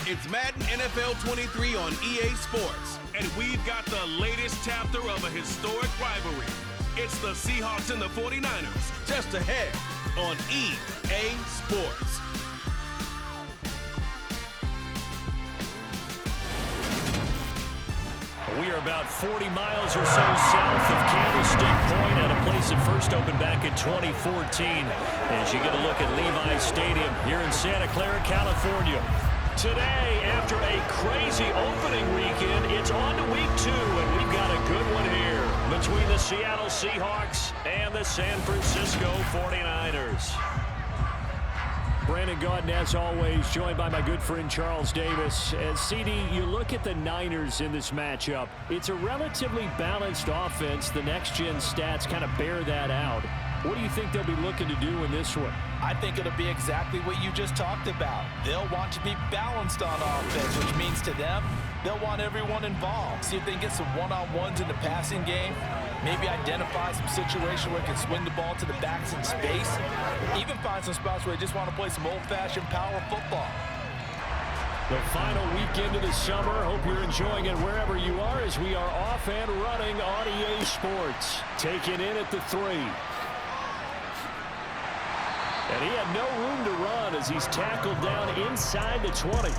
It's Madden NFL 23 on EA Sports. And we've got the latest chapter of a historic rivalry. It's the Seahawks and the 49ers. Just ahead on EA Sports. We are about 40 miles or so south of Candlestick Point at a place that first opened back in 2014. As you get a look at Levi's Stadium here in Santa Clara, California. Today, after a crazy opening weekend, it's on to week 2, and we've got a good one here between the Seattle Seahawks and the San Francisco 49ers. Brandon Gaudin, as always, joined by my good friend Charles Davis. As CD, you look at the Niners in this matchup. It's a relatively balanced offense. The next-gen stats kind of bear that out. What do you think they'll be looking to do in this one? I think it'll be exactly what you just talked about. They'll want to be balanced on offense, which means to them, they'll want everyone involved. See if they can get some one-on-ones in the passing game. Maybe identify some situation where they can swing the ball to the backs in space. Even find some spots where they just want to play some old-fashioned power football. The final weekend of the summer. Hope you're enjoying it wherever you are as we are off and running on EA Sports. Taking in at the 3. And he had no room to run as he's tackled down inside the 20.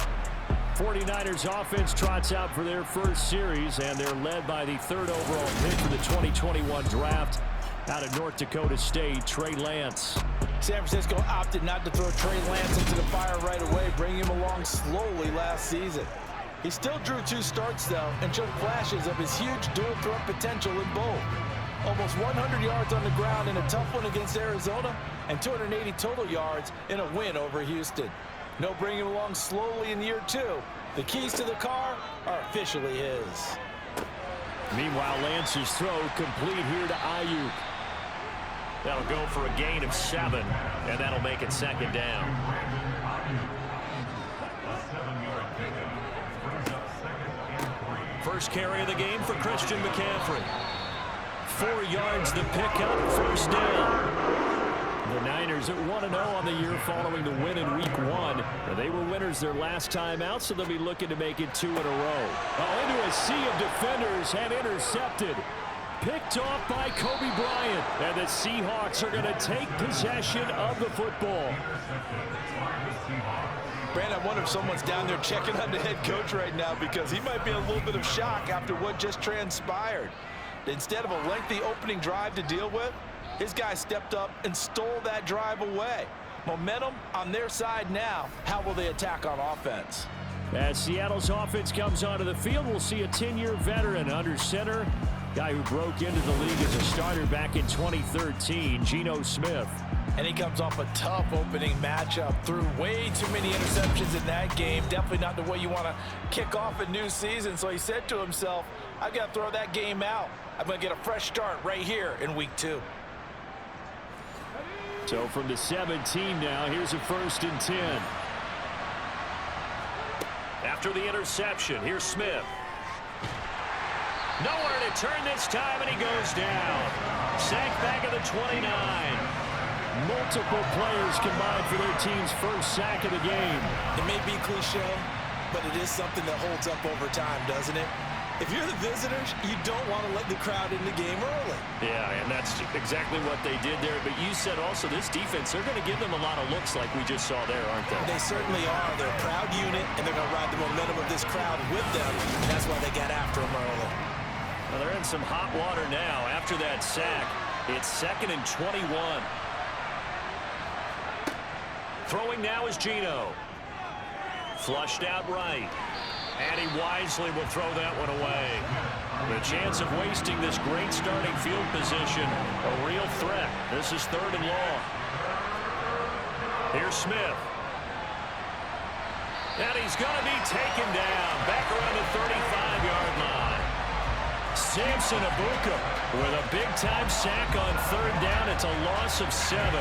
49ers offense trots out for their first series, and they're led by the 3rd overall pick for the 2021 draft out of North Dakota State, Trey Lance. San Francisco opted not to throw Trey Lance into the fire right away, bringing him along slowly last season. He still drew 2 starts, though, and showed flashes of his huge dual-threat potential in both. Almost 100 yards on the ground in a tough one against Arizona, and 280 total yards in a win over Houston. No bringing him along slowly in year 2. The keys to the car are officially his. Meanwhile, Lance's throw complete here to Ayuk. That'll go for a gain of 7, and that'll make it 2nd down. First carry of the game for Christian McCaffrey. 4 yards to pick up, 1st down. The Niners at 1-0 on the year following the win in week 1. They were winners their last time out, so they'll be looking to make it 2 in a row. Into a sea of defenders and intercepted. Picked off by Kobe Bryant. And the Seahawks are going to take possession of the football. Brandon, I wonder if someone's down there checking on the head coach right now because he might be in a little bit of shock after what just transpired. Instead of a lengthy opening drive to deal with, his guy stepped up and stole that drive away. Momentum on their side now. How will they attack on offense? As Seattle's offense comes onto the field, we'll see a 10-year veteran under center. Guy who broke into the league as a starter back in 2013, Geno Smith. And he comes off a tough opening matchup. Threw way too many interceptions in that game. Definitely not the way you want to kick off a new season. So he said to himself, I've got to throw that game out. I'm going to get a fresh start right here in week 2. So from the 17 now, here's a 1st and 10. After the interception, here's Smith. Nowhere to turn this time, and he goes down. Sacked back at the 29. Multiple players combined for their team's first sack of the game. It may be cliche, but it is something that holds up over time, doesn't it? If you're the visitors, you don't want to let the crowd in the game early. Yeah, and that's exactly what they did there. But you said also this defense, they're going to give them a lot of looks like we just saw there, aren't they? They certainly are. They're a proud unit, and they're going to ride the momentum of this crowd with them. And that's why they got after them early. Well, they're in some hot water now. After that sack, it's 2nd and 21. Throwing now is Geno. Flushed out right. And he wisely will throw that one away. The chance of wasting this great starting field position, a real threat. This is 3rd and long. Here's Smith. And he's going to be taken down back around the 35-yard line. Samson Abuka with a big-time sack on 3rd down. It's a loss of 7.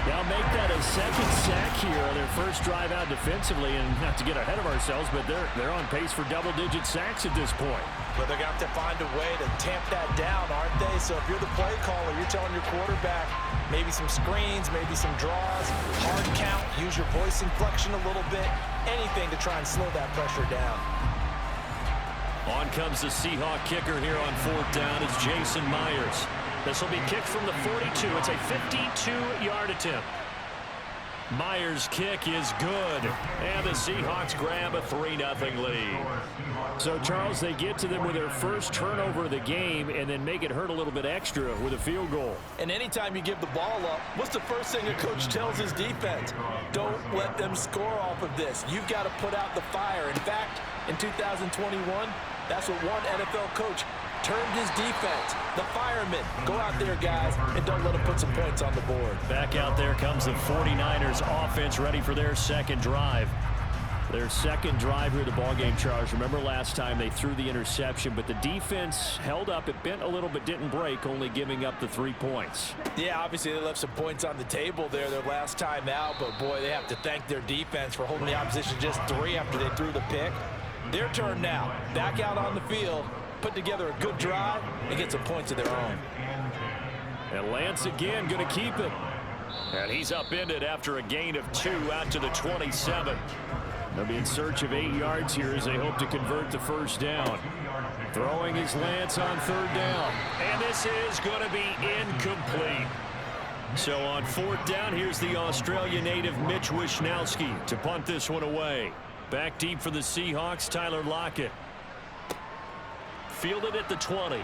Now make that a 2nd sack here on their first drive out defensively, and not to get ahead of ourselves, but they're on pace for double-digit sacks at this point. But they're going to have to find a way to tamp that down, aren't they? So if you're the play caller, you're telling your quarterback maybe some screens, maybe some draws, hard count, use your voice inflection a little bit, anything to try and slow that pressure down. On comes the Seahawk kicker here on 4th down. It's Jason Myers. This will be kicked from the 42. It's a 52-yard attempt. Myers' kick is good, and the Seahawks grab a 3-0 lead. So, Charles, they get to them with their first turnover of the game and then make it hurt a little bit extra with a field goal. And anytime you give the ball up, what's the first thing a coach tells his defense? Don't let them score off of this. You've got to put out the fire. In fact, in 2021, that's what one NFL coach termed his defense, the firemen. Go out there, guys, and don't let them put some points on the board. Back out there comes the 49ers offense, ready for their second drive. Their second drive here of the ballgame, Charles. Remember last time they threw the interception, but the defense held up. It bent a little but didn't break, only giving up the 3 points. Yeah, obviously they left some points on the table there their last time out, but boy, they have to thank their defense for holding the opposition just 3 after they threw the pick. Their turn now. Back out on the field, put together a good drive, and get some points of their own. And Lance again going to keep it. And he's upended after a gain of 2 out to the 27. They'll be in search of 8 yards here as they hope to convert the first down. Throwing is Lance on 3rd down. And this is going to be incomplete. So on 4th down, here's the Australia native Mitch Wishnowsky to punt this one away. Back deep for the Seahawks, Tyler Lockett. Fielded at the 20.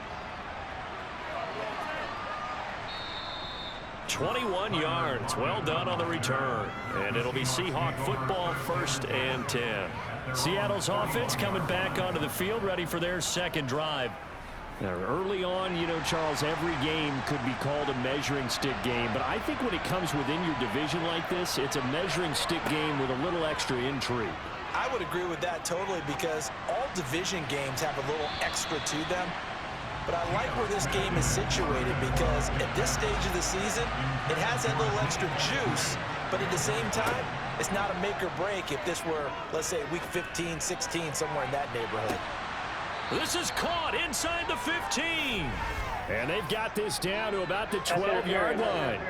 21 yards. Well done on the return. And it'll be Seahawk football, 1st and 10. Seattle's offense coming back onto the field, ready for their second drive. Now, early on, you know, Charles, every game could be called a measuring stick game. But I think when it comes within your division like this, it's a measuring stick game with a little extra intrigue. I would agree with that totally, because all division games have a little extra to them. But I like where this game is situated, because at this stage of the season, it has that little extra juice. But at the same time, it's not a make or break if this were, let's say, week 15, 16, somewhere in that neighborhood. This is caught inside the 15. And they've got this down to about the 12-yard line.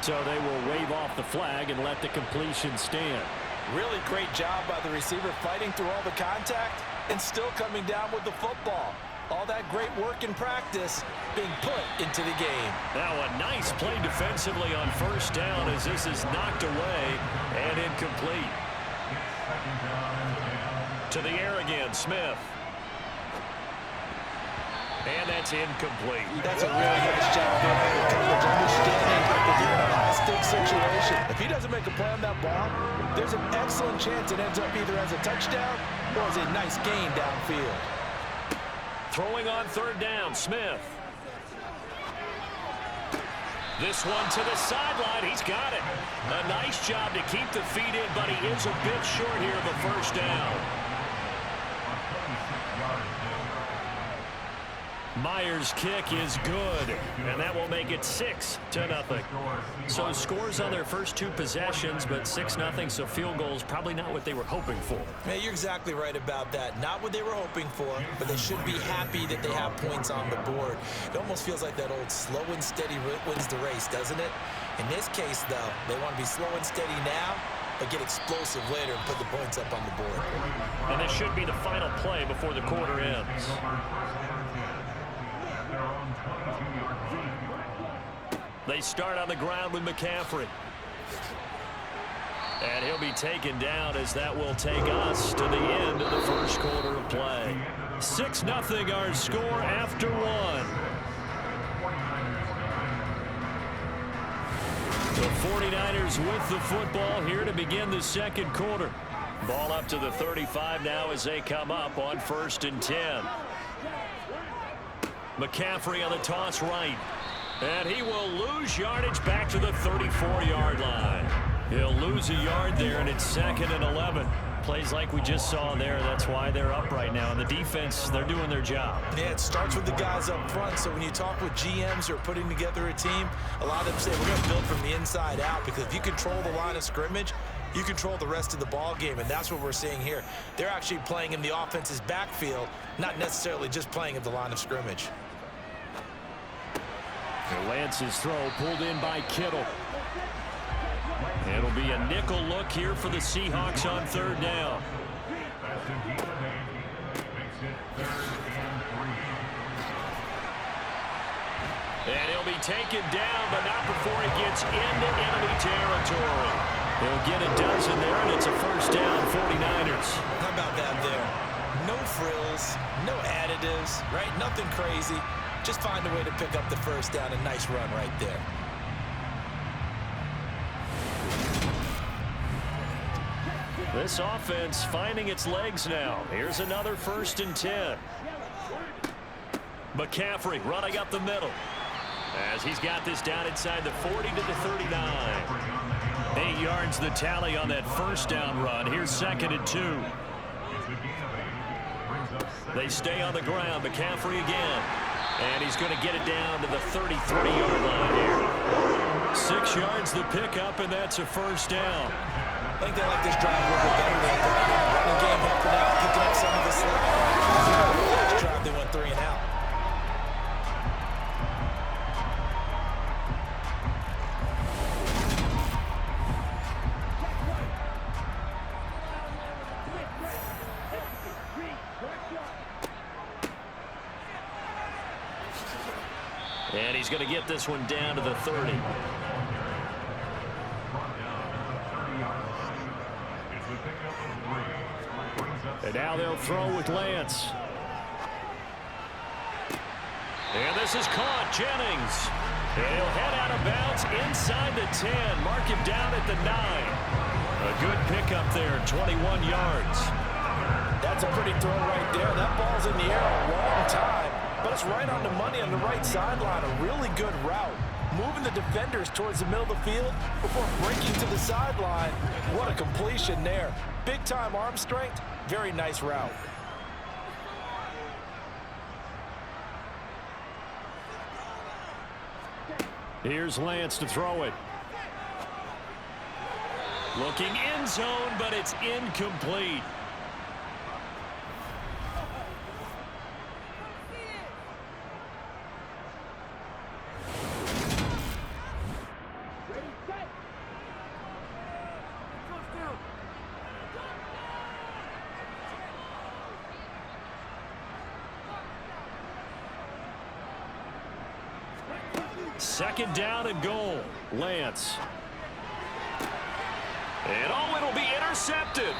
So they will wave off the flag and let the completion stand. Really great job by the receiver, fighting through all the contact and still coming down with the football. All that great work in practice being put into the game. Now a nice play defensively on 1st down as this is knocked away and incomplete. To the air again, Smith. And that's incomplete. That's a really nice job there by the coverage, understanding that you're in a high-stakes situation. If he doesn't make a play on that ball, there's an excellent chance it ends up either as a touchdown or as a nice gain downfield. Throwing on 3rd down, Smith. This one to the sideline. He's got it. A nice job to keep the feet in, but he is a bit short here of a 1st down. Myers' kick is good, and that will make it 6-0. So scores on their first 2 possessions, but 6-0, so field goals probably not what they were hoping for. Yeah, you're exactly right about that. Not what they were hoping for, but they should be happy that they have points on the board. It almost feels like that old slow and steady wins the race, doesn't it? In this case, though, they want to be slow and steady now, but get explosive later and put the points up on the board. And this should be the final play before the quarter ends. They start on the ground with McCaffrey. And he'll be taken down as that will take us to the end of the first quarter of play. 6-0 our score after 1. The 49ers with the football here to begin the second quarter. Ball up to the 35 now as they come up on 1st and 10. McCaffrey on the toss right. And he will lose yardage back to the 34-yard line. He'll lose a yard there, and it's 2nd and 11. Plays like we just saw there. That's why they're up right now. And the defense, they're doing their job. Yeah, it starts with the guys up front. So when you talk with GMs who are putting together a team, a lot of them say we're going to build from the inside out, because if you control the line of scrimmage, you control the rest of the ball game, and that's what we're seeing here. They're actually playing in the offense's backfield, not necessarily just playing at the line of scrimmage. Lance's throw pulled in by Kittle. It'll be a nickel look here for the Seahawks on third down. And he'll be taken down, but not before he gets into enemy territory. He'll get a dozen there, and it's a first down, 49ers. How about that there? No frills, no additives, right? Nothing crazy. Just find a way to pick up the first down. A nice run right there. This offense finding its legs now. Here's another 1st and 10. McCaffrey running up the middle as he's got this down inside the 40 to the 39. 8 yards the tally on that first down run. Here's 2nd and 2. They stay on the ground. McCaffrey again. And he's going to get it down to the 33-yard line here. 6 yards the pickup, and that's a first down. I think they like this drive a little bit better than running game helping out, picking up some of the slack. Last drive they went 3 and out. And he's going to get this one down to the 30. And now they'll throw with Lance. And this is caught. Jennings. And he'll head out of bounds inside the 10. Mark him down at the 9. A good pickup there, 21 yards. That's a pretty throw right there. That ball's in the air a long time, but it's right on the money on the right sideline. A really good route. Moving the defenders towards the middle of the field before breaking to the sideline. What a completion there. Big-time arm strength. Very nice route. Here's Lance to throw it. Looking end zone, but it's incomplete. Second down and goal. Lance. And it'll be intercepted.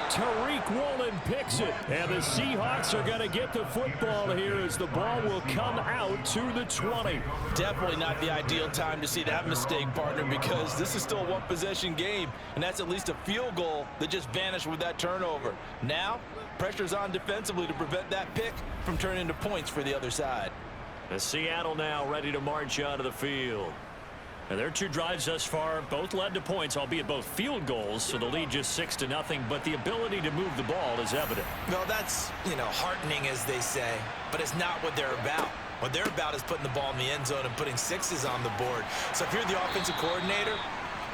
Tariq Woolen picks it. And the Seahawks are going to get the football here as the ball will come out to the 20. Definitely not the ideal time to see that mistake, partner, because this is still a one-possession game, and that's at least a field goal that just vanished with that turnover. Now, pressure's on defensively to prevent that pick from turning into points for the other side. And Seattle now ready to march onto the field. And their 2 drives thus far both led to points, albeit both field goals, so the lead just 6-0, but the ability to move the ball is evident. Well, that's, heartening, as they say, but it's not what they're about. What they're about is putting the ball in the end zone and putting sixes on the board. So if you're the offensive coordinator,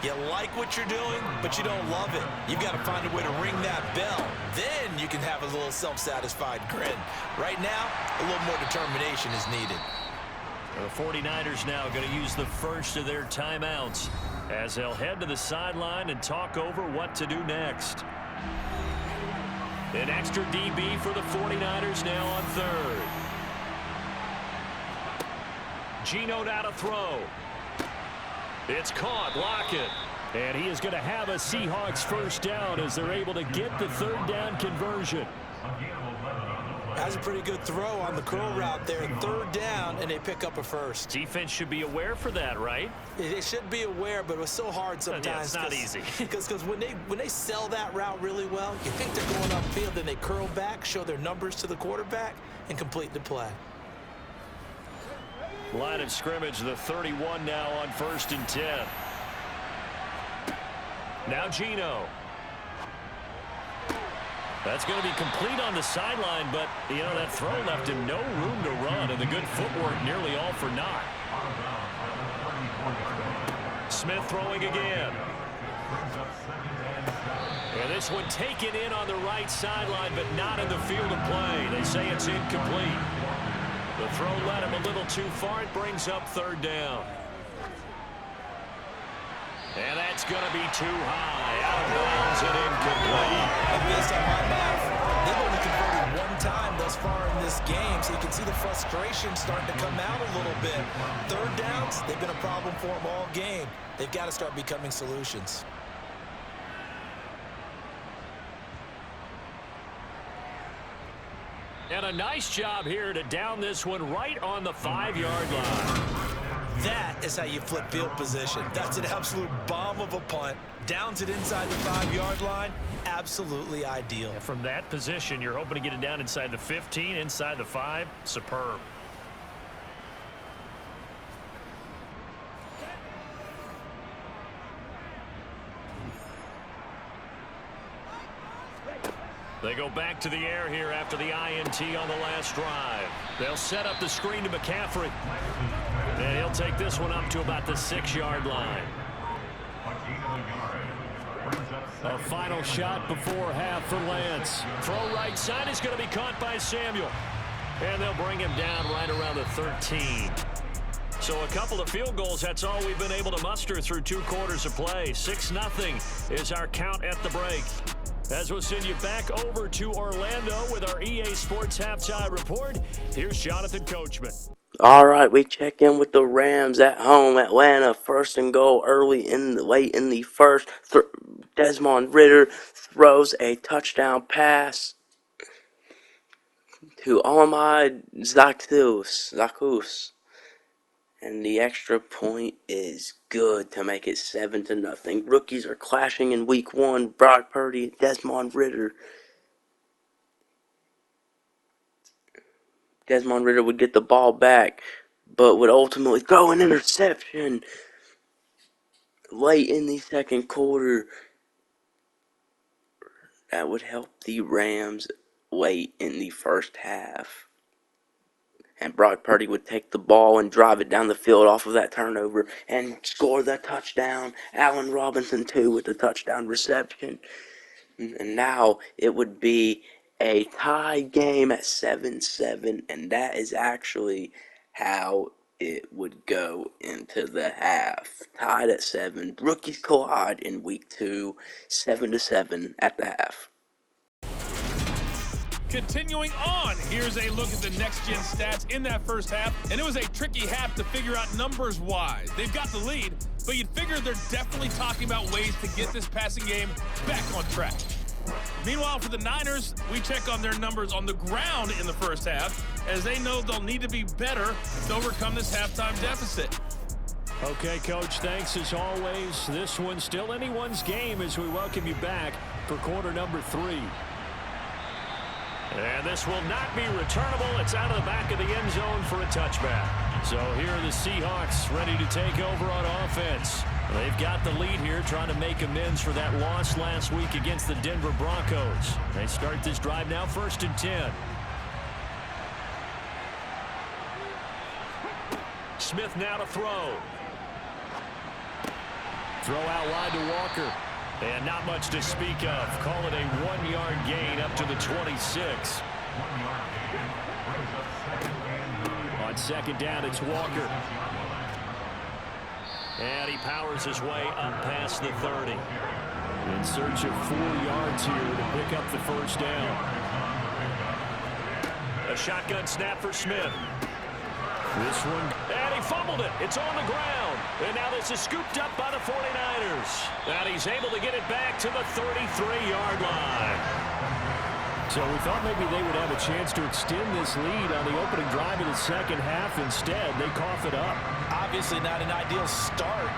you like what you're doing, but you don't love it. You've got to find a way to ring that bell. Then you can have a little self-satisfied grin. Right now, a little more determination is needed. The 49ers now going to use the first of their timeouts as they'll head to the sideline and talk over what to do next. An extra DB for the 49ers now on third. Geno now to throw. It's caught. Lockett. And he is going to have a Seahawks first down as they're able to get the third down conversion. That's a pretty good throw on the curl route there. Third down, and they pick up a first. Defense should be aware for that, right? They should be aware, but it was so hard sometimes. Yeah, it's not easy. Because when they sell that route really well, you think they're going upfield, then they curl back, show their numbers to the quarterback, and complete the play. Line of scrimmage, the 31 now on 1st and 10. Now Geno. That's going to be complete on the sideline, but, that throw left him no room to run, and the good footwork nearly all for naught. Smith throwing again. And this one taken in on the right sideline, but not in the field of play. They say it's incomplete. The throw led him a little too far. It brings up third down. And that's going to be too high. Out of bounds and incomplete. And based on my math, they've only converted one time thus far in this game, so you can see the frustration starting to come out a little bit. Third downs, they've been a problem for them all game. They've got to start becoming solutions. And a nice job here to down this one right on the 5-yard line. That is how you flip field position. That's an absolute bomb of a punt. Downs it inside the 5-yard line. Absolutely ideal. And from that position, you're hoping to get it down inside the 15, inside the 5. Superb. They go back to the air here after the INT on the last drive. They'll set up the screen to McCaffrey. And he'll take this one up to about the 6-yard line. A final shot before half for Lance. Throw right side is going to be caught by Samuel. And they'll bring him down right around the 13. So a couple of field goals, that's all we've been able to muster through 2 quarters of play. 6-0 is our count at the break. As we'll send you back over to Orlando with our EA Sports Halftime Report, here's Jonathan Coachman. All right, we check in with the Rams at home. Atlanta, first and goal late in the first. Desmond Ridder throws a touchdown pass to Ahmad Zakus. And the extra point is good to make it 7-0. Rookies are clashing in week 1. Brock Purdy, Desmond Ridder. Desmond Ridder would get the ball back, but would ultimately throw an interception late in the second quarter. That would help the Rams late in the first half. And Brock Purdy would take the ball and drive it down the field off of that turnover and score the touchdown. Allen Robinson, too, with the touchdown reception. And now it would be a tie game at 7-7, and that is actually how it would go into the half. Tied at 7. Rookies collide in week 2, 7-7 at the half. Continuing on, here's a look at the next-gen stats in that first half, and it was a tricky half to figure out numbers-wise. They've got the lead, but you'd figure they're definitely talking about ways to get this passing game back on track. Meanwhile, for the Niners, we check on their numbers on the ground in the first half, as they know they'll need to be better to overcome this halftime deficit. Okay, Coach, thanks as always. This one's still anyone's game as we welcome you back for quarter number 3. And this will not be returnable. It's out of the back of the end zone for a touchback. So here are the Seahawks ready to take over on offense. They've got the lead here, trying to make amends for that loss last week against the Denver Broncos. They start this drive now, 1st and 10. Smith now to throw. Throw out wide to Walker. And not much to speak of. Call it a 1-yard gain up to the 26. On second down, it's Walker. And he powers his way up past the 30. In search of 4 yards here to pick up the first down. A shotgun snap for Smith. This one, and he fumbled it. It's on the ground. And now this is scooped up by the 49ers. And he's able to get it back to the 33-yard line. So we thought maybe they would have a chance to extend this lead on the opening drive of the second half. Instead, they cough it up. Obviously not an ideal start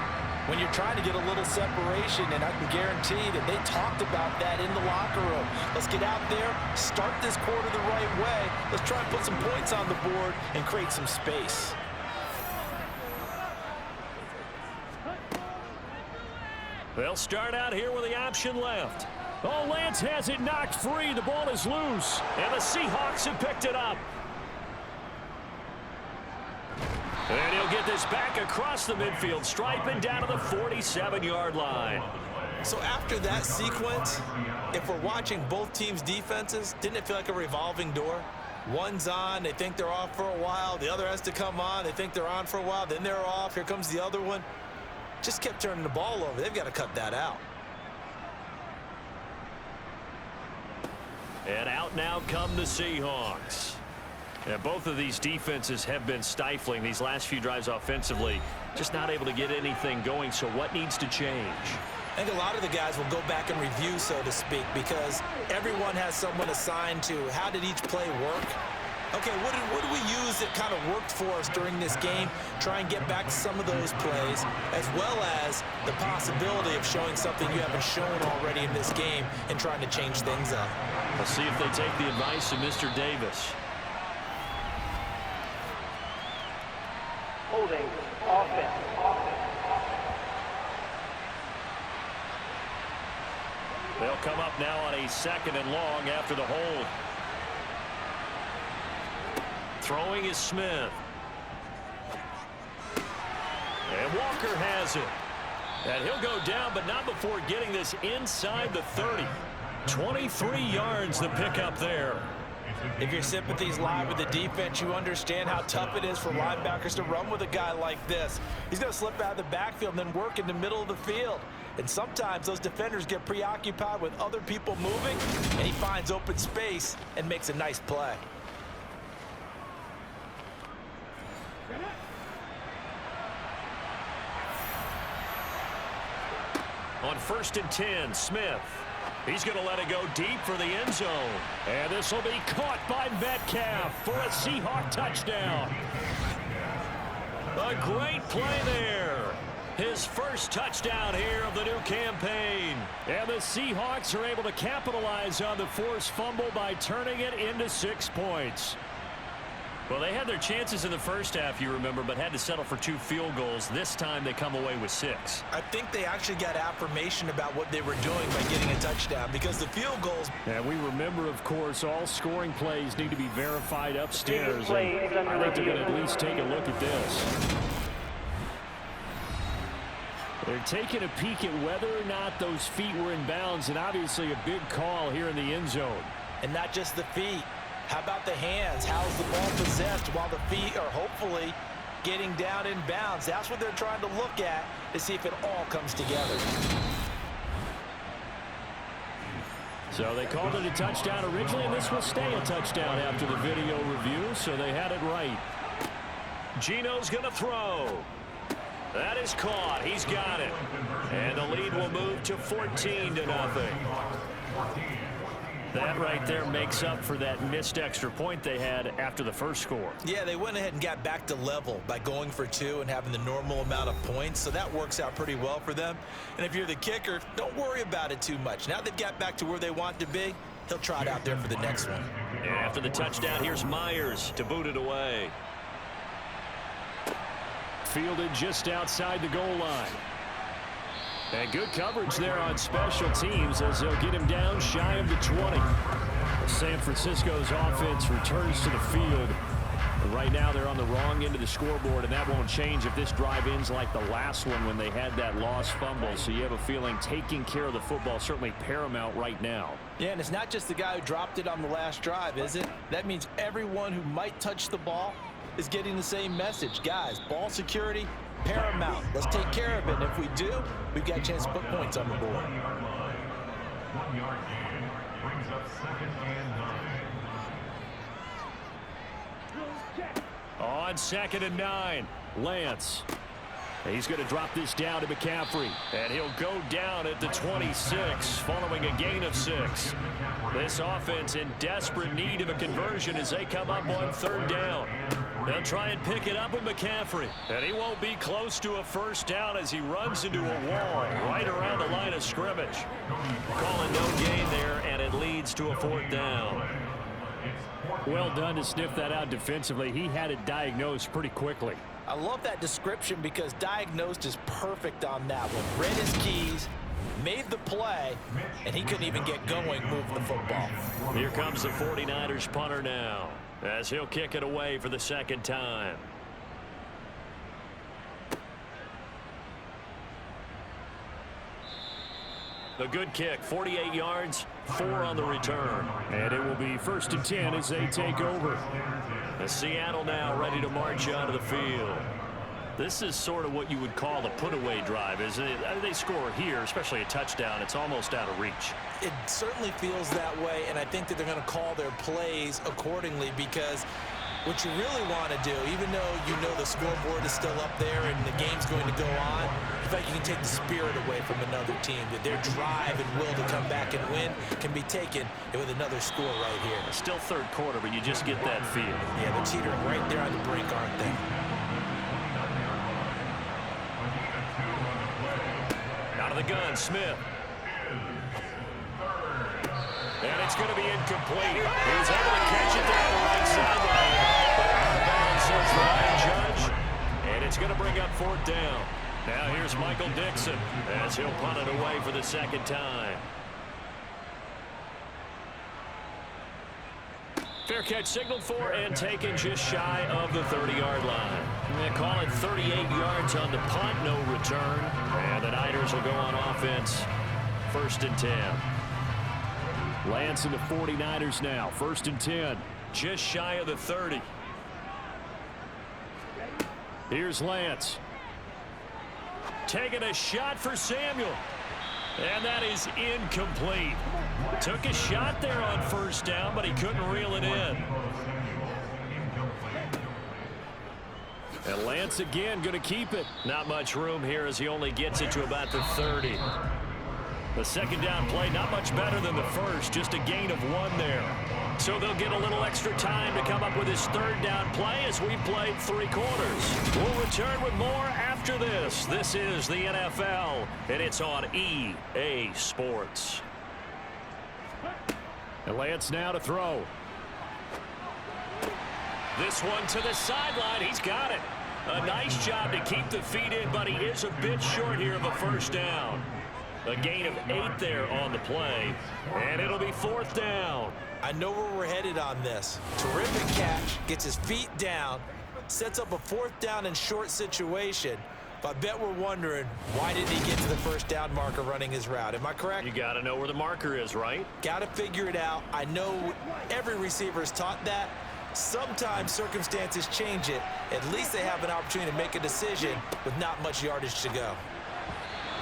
when you're trying to get a little separation, and I can guarantee that they talked about that in the locker room. Let's get out there, start this quarter the right way. Let's try and put some points on the board and create some space. They'll start out here with the option left. Oh, Lance has it knocked free. The ball is loose, and the Seahawks have picked it up. And he'll get this back across the midfield stripe and down to the 47-yard line. So after that sequence, if we're watching both teams' defenses, didn't it feel like a revolving door? One's on, they think they're off for a while. The other has to come on, they think they're on for a while. Then they're off, here comes the other one. Just kept turning the ball over. They've got to cut that out. And out now come the Seahawks. And both of these defenses have been stifling these last few drives offensively. Just not able to get anything going, so what needs to change? I think a lot of the guys will go back and review, so to speak, because everyone has someone assigned to how did each play work. Okay, what did we use that kind of worked for us during this game? Try and get back to some of those plays, as well as the possibility of showing something you haven't shown already in this game and trying to change things up. We'll see if they take the advice of Mr. Davis. Holding offense. They'll come up now on a 2nd and long after the hold. Throwing is Smith. And Walker has it. And he'll go down, but not before getting this inside the 30. 23 yards the pickup there. If your sympathies lie with the defense, you understand how tough it is for linebackers to run with a guy like this. He's going to slip out of the backfield and then work in the middle of the field. And sometimes those defenders get preoccupied with other people moving, and he finds open space and makes a nice play. On 1st and 10, Smith. He's going to let it go deep for the end zone. And this will be caught by Metcalf for a Seahawk touchdown. A great play there. His first touchdown here of the new campaign. And the Seahawks are able to capitalize on the forced fumble by turning it into 6 points. Well, they had their chances in the first half, you remember, but had to settle for 2 field goals. This time they come away with 6. I think they actually got affirmation about what they were doing by getting a touchdown, because the field goals... And we remember, of course, all scoring plays need to be verified upstairs. And I think they're going to at least take a look at this. They're taking a peek at whether or not those feet were in bounds, and obviously a big call here in the end zone. And not just the feet. How about the hands? How's the ball possessed while the feet are hopefully getting down in bounds? That's what they're trying to look at to see if it all comes together. So they called it a touchdown originally, and this will stay a touchdown after the video review, so they had it right. Gino's going to throw. That is caught. He's got it. And the lead will move to 14-0. That right there makes up for that missed extra point they had after the first score. Yeah, they went ahead and got back to level by going for 2 and having the normal amount of points, so that works out pretty well for them. And if you're the kicker, don't worry about it too much. Now they've got back to where they want to be, he'll try it out there for the next one. And after the touchdown, here's Myers to boot it away. Fielded just outside the goal line. And good coverage there on special teams as they'll get him down shy of the 20. San Francisco's offense returns to the field. And right now they're on the wrong end of the scoreboard, and that won't change if this drive ends like the last one when they had that lost fumble. So you have a feeling taking care of the football certainly paramount right now. Yeah, and it's not just the guy who dropped it on the last drive, is it? That means everyone who might touch the ball is getting the same message. Guys, ball security, paramount. Let's take care of it. And if we do, we've got a chance to put points on the board. 1 yard gain brings up 2nd and 9. On 2nd and 9, Lance. He's going to drop this down to McCaffrey, and he'll go down at the 26 following a gain of 6. This offense in desperate need of a conversion as they come up on 3rd down. They'll try and pick it up with McCaffrey, and he won't be close to a first down as he runs into a wall right around the line of scrimmage. Calling no gain there, and it leads to a 4th down. Well done to sniff that out defensively. He had it diagnosed pretty quickly. I love that description because diagnosed is perfect on that one. Read his keys, made the play, and he couldn't even get going moving the football. Here comes the 49ers punter now as he'll kick it away for the 2nd time. A good kick, 48 yards, 4 on the return. And it will be 1st and 10 as they take over. Seattle now ready to march out of the field. This is sort of what you would call a put-away drive, isn't it? They score here, especially a touchdown. It's almost out of reach. It certainly feels that way, and I think that they're going to call their plays accordingly, because what you really want to do, even though you know the scoreboard is still up there and the game's going to go on, in fact, you can take the spirit away from another team, that their drive and will to come back and win can be taken with another score right here. Still third quarter, but you just get that feel. Yeah, they're teetering right there on the brink, aren't they? Out of the gun, Smith. And it's going to be incomplete. He was able to catch it down the right sideline. But out of bounds, says the line judge. And it's going to bring up 4th down. Now here's Michael Dixon as he'll punt it away for the 2nd time. Fair catch signaled for and taken just shy of the 30-yard line. They call it 38 yards on the punt, no return. And the Niners will go on offense, 1st and 10. Lance and the 49ers now, 1st and 10. Just shy of the 30. Here's Lance. Taking a shot for Samuel. And that is incomplete. Took a shot there on 1st down, but he couldn't reel it in. And Lance again going to keep it. Not much room here as he only gets it to about the 30. The 2nd down play, not much better than the 1st, just a gain of 1 there. So they'll get a little extra time to come up with his 3rd down play as we played 3 quarters. We'll return with more after this. This is the NFL, and it's on EA Sports. And Lance now to throw. This one to the sideline. He's got it. A nice job to keep the feet in, but he is a bit short here of a 1st down. A gain of 8 there on the play, and it'll be 4th down. I know where we're headed on this. Terrific catch, gets his feet down, sets up a 4th down and short situation. But I bet we're wondering, why didn't he get to the 1st down marker running his route? Am I correct? You got to know where the marker is, right? Got to figure it out. I know every receiver is taught that. Sometimes circumstances change it. At least they have an opportunity to make a decision with not much yardage to go.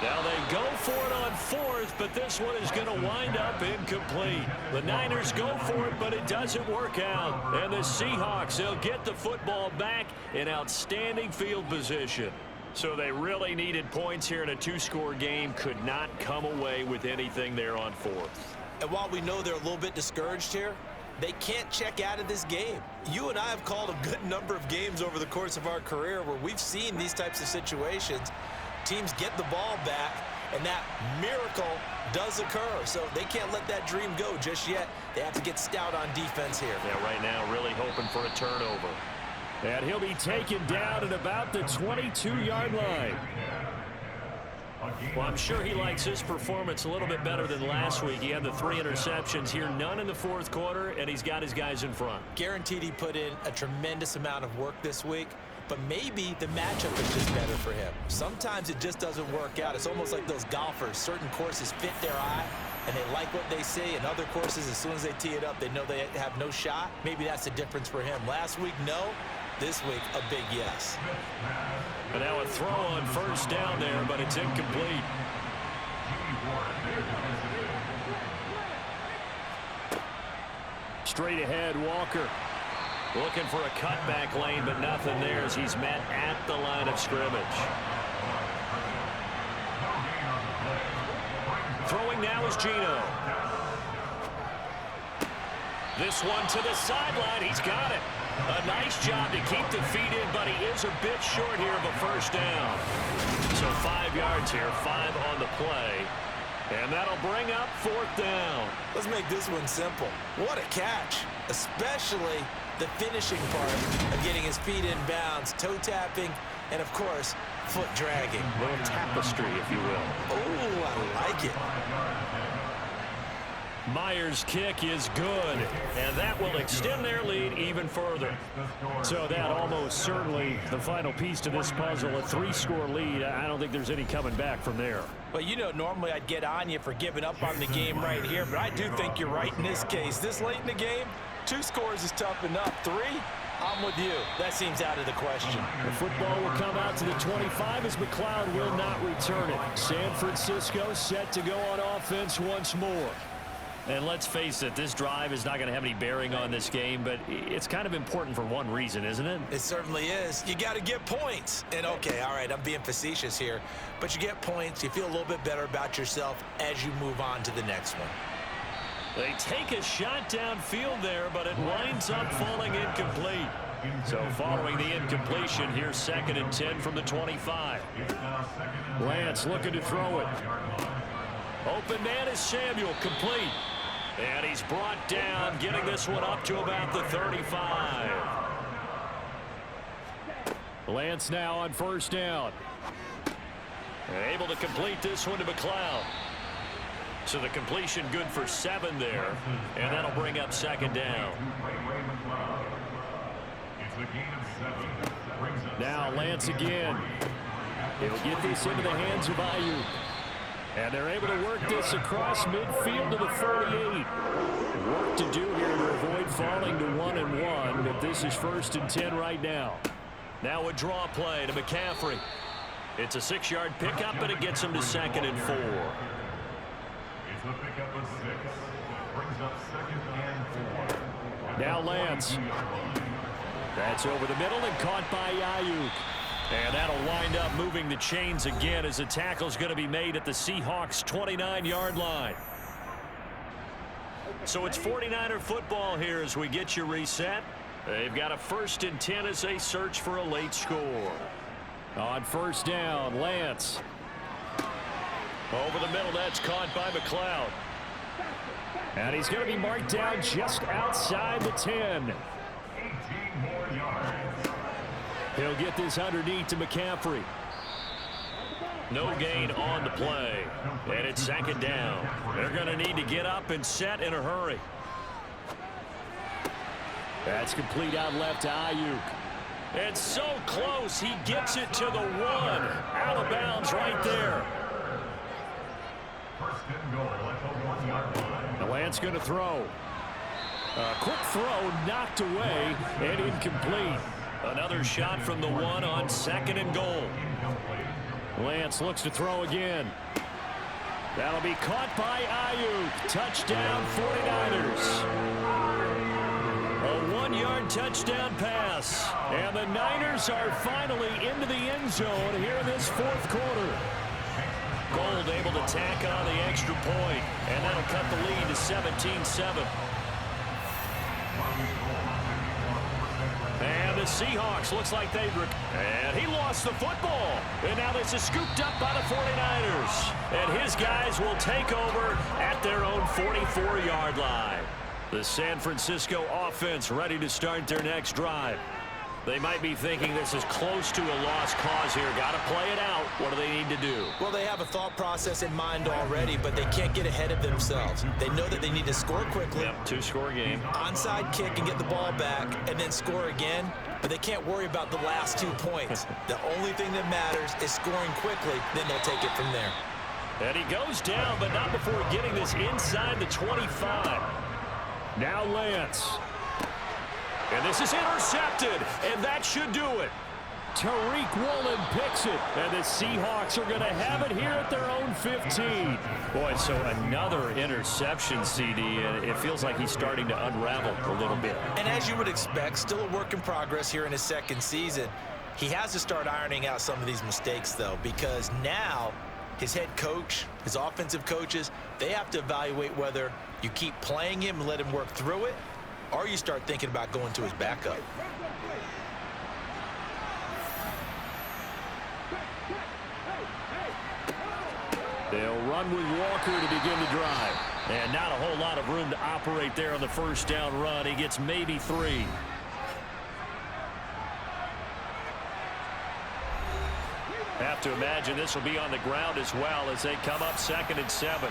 Now they go for it on 4th, but this one is going to wind up incomplete. The Niners go for it, but it doesn't work out. And the Seahawks, they'll get the football back in outstanding field position. So they really needed points here in a 2-score game. Could not come away with anything there on 4th. And while we know they're a little bit discouraged here, they can't check out of this game. You and I have called a good number of games over the course of our career where we've seen these types of situations. Teams get the ball back, and that miracle does occur. So they can't let that dream go just yet. They have to get stout on defense here. Yeah, right now really hoping for a turnover. And he'll be taken down at about the 22-yard line. Well, I'm sure he likes his performance a little bit better than last week. He had the 3 interceptions here, none in the 4th quarter, and he's got his guys in front. Guaranteed he put in a tremendous amount of work this week, but maybe the matchup is just better for him. Sometimes it just doesn't work out. It's almost like those golfers. Certain courses fit their eye, and they like what they see, and other courses, as soon as they tee it up, they know they have no shot. Maybe that's the difference for him. Last week, no. This week, a big yes. And now a throw on 1st down there, but it's incomplete. Straight ahead, Walker. Looking for a cutback lane, but nothing there as he's met at the line of scrimmage. Throwing now is Geno. This one to the sideline. He's got it. A nice job to keep the feet in, but he is a bit short here of a 1st down. So 5 yards here, 5 on the play. And that'll bring up 4th down. Let's make this one simple. What a catch, especially the finishing part of getting his feet in bounds, toe tapping, and of course, foot dragging. A little tapestry, if you will. Oh, I like it. Myers' kick is good, and that will extend their lead even further. So that almost certainly the final piece to this puzzle, a 3-score lead. I don't think there's any coming back from there. Well, you know, normally I'd get on you for giving up on the game right here, but I do think you're right in this case. This late in the game, 2 scores is tough enough. 3, I'm with you. That seems out of the question. The football will come out to the 25 as McLeod will not return it. San Francisco set to go on offense once more. And let's face it, this drive is not going to have any bearing on this game, but it's kind of important for one reason, isn't it? It certainly is. You got to get points. And, okay, all right, I'm being facetious here, but you get points, you feel a little bit better about yourself as you move on to the next one. They take a shot downfield there, but it winds up falling incomplete. So following the incompletion, here's 2nd and 10 from the 25. Lance looking to throw it. Open man is Samuel, complete. And he's brought down, getting this one up to about the 35. Lance now on 1st down. Able to complete this one to McLeod. So the completion good for 7 there. And that'll bring up 2nd down. Now Lance again. He'll get this into the hands of Ayuk. And they're able to work this across midfield to the 48. Work to do here to avoid falling to 1-1, but this is 1st and 10 right now. Now a draw play to McCaffrey. It's a 6-yard pickup, but it gets him to 2nd and 4. It's a pickup of 6. Brings up 2nd and 4. Now Lance. That's over the middle and caught by Ayuk. And that'll wind up moving the chains again as the tackle's going to be made at the Seahawks 29-yard line. So it's 49er football here as we get you reset. They've got a 1st and 10 as they search for a late score. On 1st down, Lance. Over the middle, that's caught by McLeod. And he's going to be marked down just outside the 10. 18 more yards. He'll get this underneath to McCaffrey. No gain on the play. And it's 2nd down. They're going to need to get up and set in a hurry. That's complete out left to Ayuk. It's so close. He gets it to the 1. Out of bounds right there. 1st and goal at the 1-yard line. The Lance going to throw. A quick throw knocked away and incomplete. Another shot from the 1 on 2nd and goal. Lance looks to throw again. That'll be caught by Ayuk. Touchdown 49ers. A 1-yard touchdown pass. And the Niners are finally into the end zone here in this 4th quarter. Gold able to tack on the extra point, and that'll cut the lead to 17-7. And the Seahawks looks like and he lost the football. And now this is scooped up by the 49ers. And his guys will take over at their own 44-yard line. The San Francisco offense ready to start their next drive. They might be thinking this is close to a lost cause here. Got to play it out. What do they need to do? Well, they have a thought process in mind already, but they can't get ahead of themselves. They know that they need to score quickly. Yep, 2-score game. Onside kick and get the ball back and then score again, but they can't worry about the last 2 points. The only thing that matters is scoring quickly, then they'll take it from there. And he goes down, but not before getting this inside the 25. Now Lance. And this is intercepted, and that should do it. Tariq Woolen picks it, and the Seahawks are going to have it here at their own 15. Boy, so another interception, CD, and it feels like he's starting to unravel a little bit. And as you would expect, still a work in progress here in his 2nd season. He has to start ironing out some of these mistakes, though, because now his head coach, his offensive coaches, they have to evaluate whether you keep playing him and let him work through it, or you start thinking about going to his backup. They'll run with Walker to begin the drive. And not a whole lot of room to operate there on the 1st down run. He gets maybe 3. Have to imagine this will be on the ground as well as they come up 2nd and 7.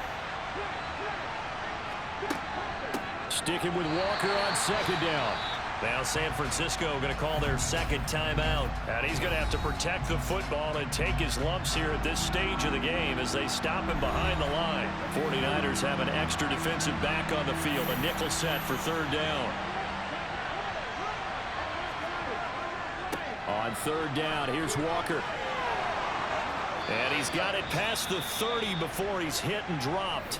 Sticking with Walker on second down. Now San Francisco going to call their second timeout. And he's going to have to protect the football and take his lumps here at this stage of the game as they stop him behind the line. 49ers have an extra defensive back on the field. A nickel set for third down. On third down, here's Walker. And he's got it past the 30 before he's hit and dropped.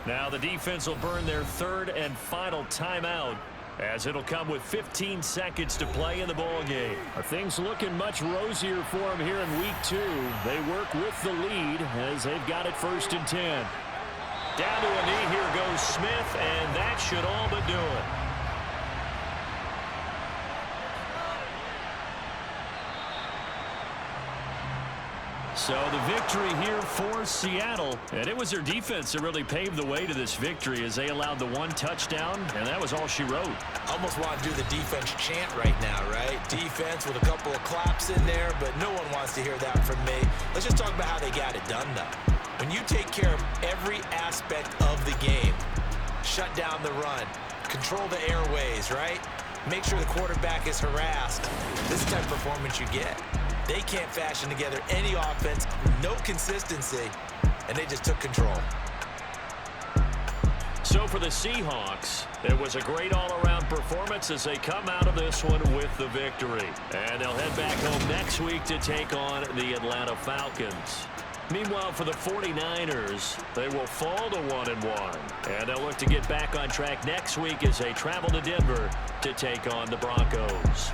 Now the defense will burn their third and final timeout, as it'll come with 15 seconds to play in the ball game. Things looking much rosier for them here in week 2. They work with the lead as they've got it 1st and 10. Down to a knee, here goes Smith, and that should all but do it. So the victory here for Seattle, and it was their defense that really paved the way to this victory as they allowed the 1 touchdown, and that was all she wrote. Almost want to do the defense chant right now, right? Defense with a couple of claps in there, but no one wants to hear that from me. Let's just talk about how they got it done, though. When you take care of every aspect of the game, shut down the run, control the airways, right? Make sure the quarterback is harassed. This is the type of performance you get. They can't fashion together any offense, no consistency, and they just took control. So for the Seahawks, it was a great all-around performance as they come out of this one with the victory. And they'll head back home next week to take on the Atlanta Falcons. Meanwhile, for the 49ers, they will fall to 1-1. And they'll look to get back on track next week as they travel to Denver to take on the Broncos.